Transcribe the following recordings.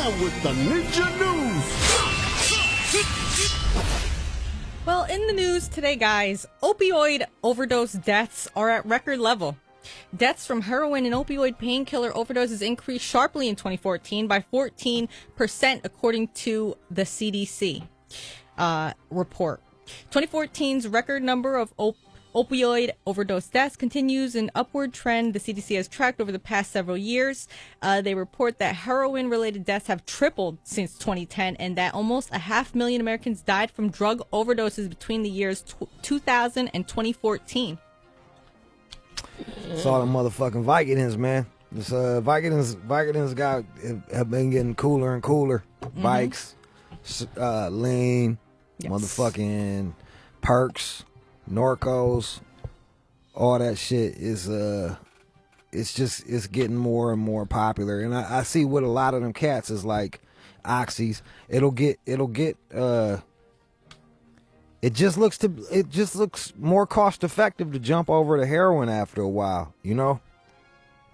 Now with the Ninja News. Well, in the news today, guys, opioid overdose deaths are at record level. Deaths from heroin and opioid painkiller overdoses increased sharply in 2014 by 14%, according to the CDC report. 2014's record number of opioid overdose deaths continues an upward trend the CDC has tracked over the past several years. They report that heroin-related deaths have tripled since 2010 and that almost 500,000 Americans died from drug overdoses between the years 2000 and 2014. It's all the motherfucking Vicodins, man. This Vicodins have been getting cooler and cooler. Bikes, lean, Yes. motherfucking perks, Norcos, all that shit is it's getting more and more popular. And I see with a lot of them cats is like oxys. It just looks more cost effective to jump over to heroin after a while, you know?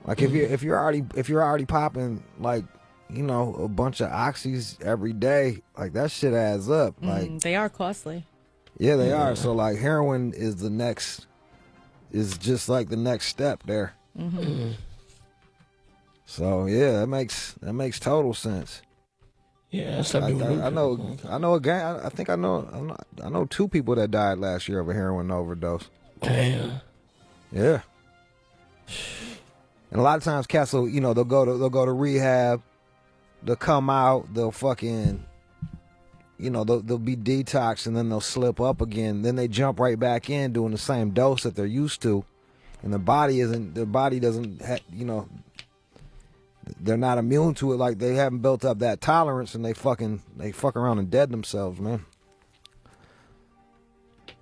Like if you're already popping like, you know, a bunch of oxys every day, like that shit adds up. Like They are costly. yeah, they are. So like heroin is just like the next step there. So yeah, that makes total sense. Yeah, I know a guy. I think I know two people that died last year of a heroin overdose. Damn. Yeah. And a lot of times cats will, you know, they'll go to rehab, they'll come out, they'll fucking, you know, they'll be detoxed and then they'll slip up again. Then they jump right back in doing the same dose that they're used to, and their body doesn't, you know, they're not immune to it. Like they haven't built up that tolerance, and they fuck around and dead themselves, man.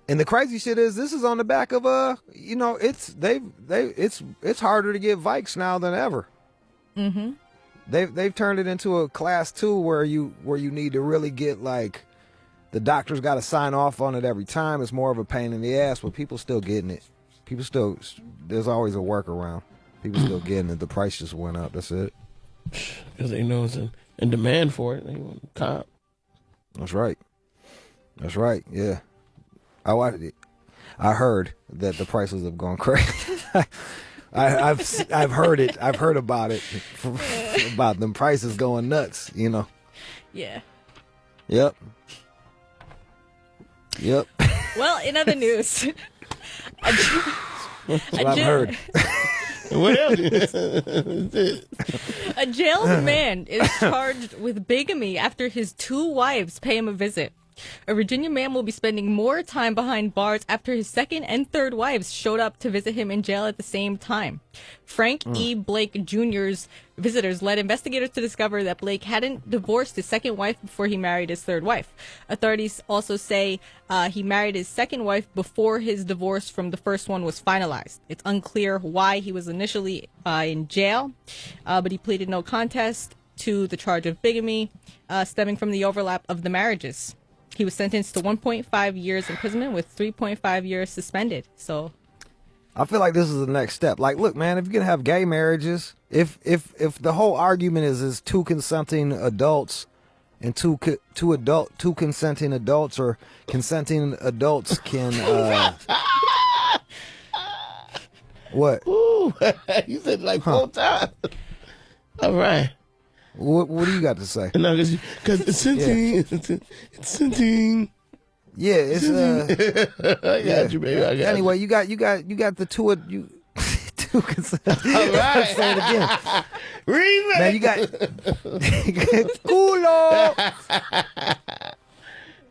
And the crazy shit is, this is on the back of you know, it's harder to get Vikes now than ever. They've turned it into a class 2 where you need to really get, like, the doctor's got to sign off on it every time. It's more of a pain in the ass, but people still getting it. There's always a workaround. People still getting it. The price just went up. That's it. Because they know it's in demand for it. They want the top. That's right. Yeah. I heard that the prices have gone crazy. I've heard it. I've heard about it. About them prices going nuts. You know. Yeah. Yep. Well, in other news, That's what I've heard. What else? A jailed man is charged with bigamy after his 2 wives pay him a visit. A Virginia man will be spending more time behind bars after his 2nd and 3rd wives showed up to visit him in jail at the same time. Frank E. Blake Jr.'s visitors led investigators to discover that Blake hadn't divorced his 2nd wife before he married his 3rd wife. Authorities also say he married his 2nd wife before his divorce from the 1st one was finalized. It's unclear why he was initially in jail, but he pleaded no contest to the charge of bigamy stemming from the overlap of the marriages. He was sentenced to 1.5 years imprisonment with 3.5 years suspended. So I feel like this is the next step. Like, look, man, if you're gonna have gay marriages, if the whole argument is 2 consenting adults and two consenting adults or consenting adults can what? Ooh, you said like 4 times. All right. What do you got to say? No, because it's scenting. It's scenting. Yeah, it's I got you, baby. I got anyway, you got the two consent. All right. Say it again. Remix. Man, you got culo.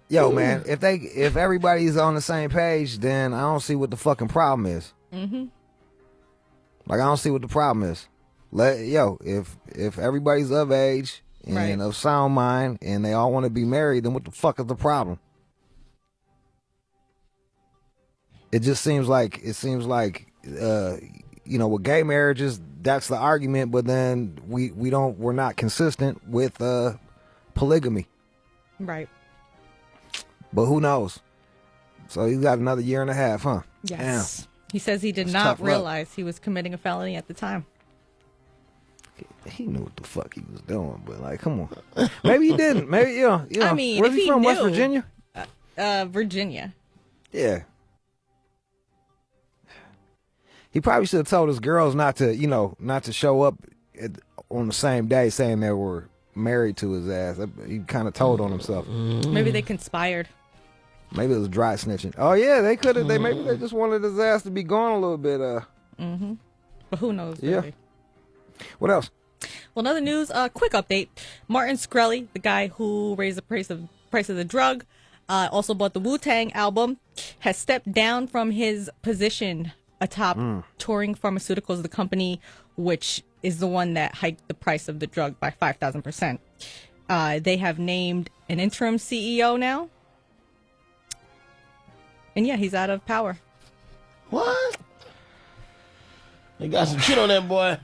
Yo, man, if everybody's on the same page, then I don't see what the fucking problem is. Like, I don't see what the problem is. If everybody's of age and of sound mind and they all want to be married, then what the fuck is the problem? It just seems like you know, with gay marriages, that's the argument, but then we're not consistent with polygamy. Right. But who knows? So he's got another year and a half, huh? Yes. He says he did That's not tough luck. realize he was committing a felony at the time. he knew what the fuck he was doing, but like, come on. Maybe he didn't. Maybe I mean, where's if he from? knew, West Virginia? Virginia. Yeah. He probably should have told his girls not to show up on the same day saying they were married to his ass. He kind of told on himself. Maybe they conspired. Maybe it was dry snitching. Oh yeah, they could have. Maybe they just wanted his ass to be gone a little bit. But who knows? Yeah. Really. What else? Well, another news. Quick update. Martin Shkreli, the guy who raised the price of the drug, also bought the Wu-Tang album, has stepped down from his position atop Touring Pharmaceuticals, the company which is the one that hiked the price of the drug by 5,000%. They have named an interim CEO now. And yeah, he's out of power. What? They got some shit on that boy.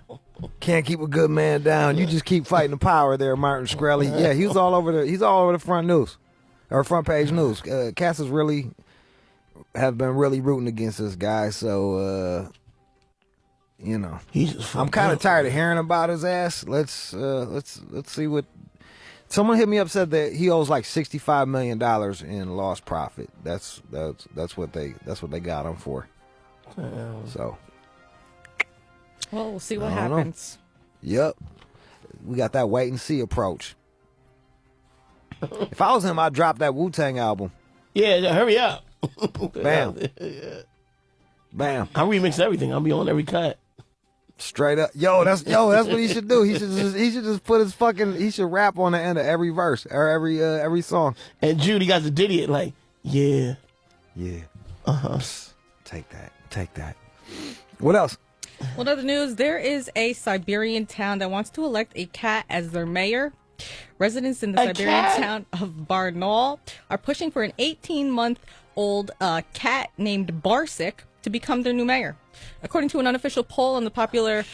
Can't keep a good man down. You just keep fighting the power there, Martin Shkreli. Yeah, he's all over the front news or front page news. Cass have been really rooting against this guy, so I'm kind of tired of hearing about his ass. Let's see what. Someone hit me up, said that he owes like $65 million in lost profit. That's what they got him for. So, well, we'll see what happens. Yep, we got that wait and see approach. If I was him, I'd drop that Wu-Tang album. Yeah, hurry up. Bam, bam. I remix everything. I'll be on every cut. Straight up, that's what he should do. He should just put his he should rap on the end of every verse or every song. And Judy got to ditty it like, yeah. Take that. What else? Well, other news, there is a Siberian town that wants to elect a cat as their mayor. Residents in the Siberian town of Barnaul are pushing for an 18-month-old cat named Barsik to become their new mayor. According to an unofficial poll on a popular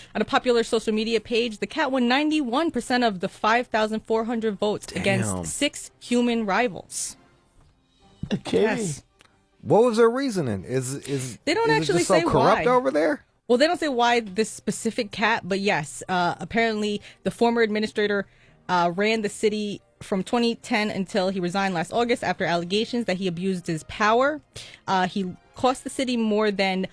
social media page, the cat won 91% of the 5,400 votes against 6 human rivals. Okay. Yes. What was their reasoning? Is they don't is actually it just so say corrupt why over there? Well, they don't say why this specific cat, but yes, apparently the former administrator ran the city from 2010 until he resigned last August after allegations that he abused his power. He cost the city more than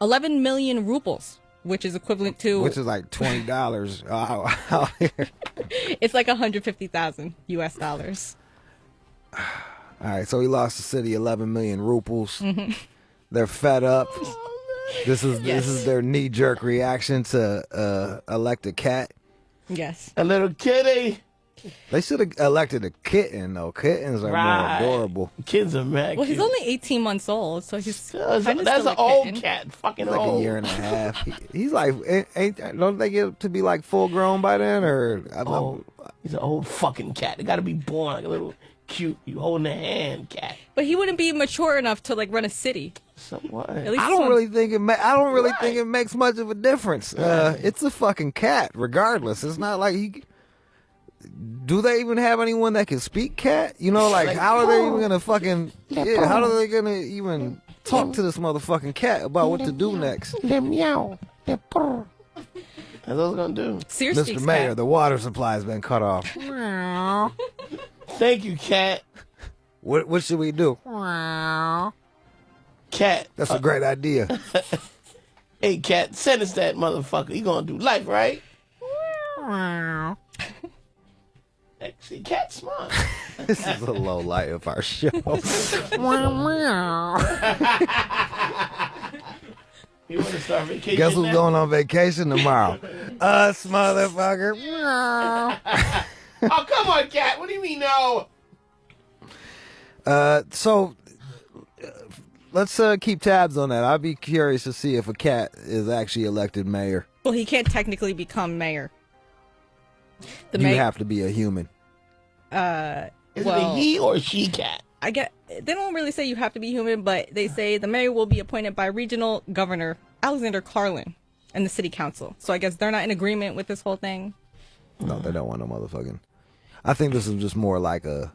11 million rubles, which is equivalent to... Which is like $20 out here. It's like 150,000 US dollars. All right, so he lost the city 11 million rubles. They're fed up. This is their knee-jerk reaction to elect a cat. Yes. A little kitty. They should have elected a kitten, though. Kittens are more adorable. Kids are mad. Well, he's only 18 months old, so he's that's still an old cat. Fucking like old. A year and a half. He's like, don't they get to be like full grown by then? Or he's an old fucking cat. They got to be born like a little cute, you holding a hand cat. But he wouldn't be mature enough to like run a city. So what? I don't really think it makes much of a difference. It's a fucking cat, regardless. It's not like he. Do they even have anyone that can speak cat? Like how are they even gonna fucking? Yeah, how are they gonna even talk to this motherfucking cat about what to do next? Meow. That's what I was gonna do. Sirius Mr. Mayor, cat. The water supply has been cut off. Thank you, cat. What should we do? Cat. That's a great idea. Hey, cat, send us that motherfucker. You gonna do life, right? See, cat's smart. This is a low light of our show. You want to start vacation? Guess who's now? going on vacation tomorrow? Us, motherfucker. Oh, come on, cat. What do you mean, no? So let's keep tabs on that. I'd be curious to see if a cat is actually elected mayor. Well, he can't technically become mayor. You have to be a human. Is it a he or she cat? They don't really say you have to be human, but they say the mayor will be appointed by regional governor Alexander Carlin and the city council. So I guess they're not in agreement with this whole thing. No, they don't want no motherfucking. I think this is just more like a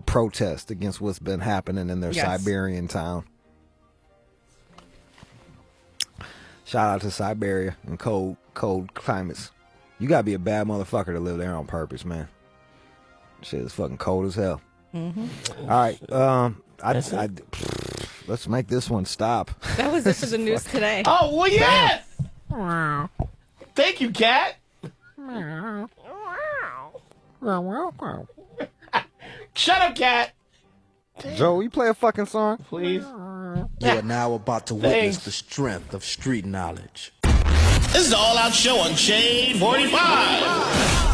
protest against what's been happening in their Siberian town. Shout out to Siberia and cold climates. You gotta be a bad motherfucker to live there on purpose, man. Shit is fucking cold as hell. All right, let's make this one stop. That was it for the news today. Oh, well, yes! Thank you, Cat. Shut up, Cat. Joe, will you play a fucking song? Please. You are now about to witness the strength of street knowledge. This is the All Out Show on Shade 45.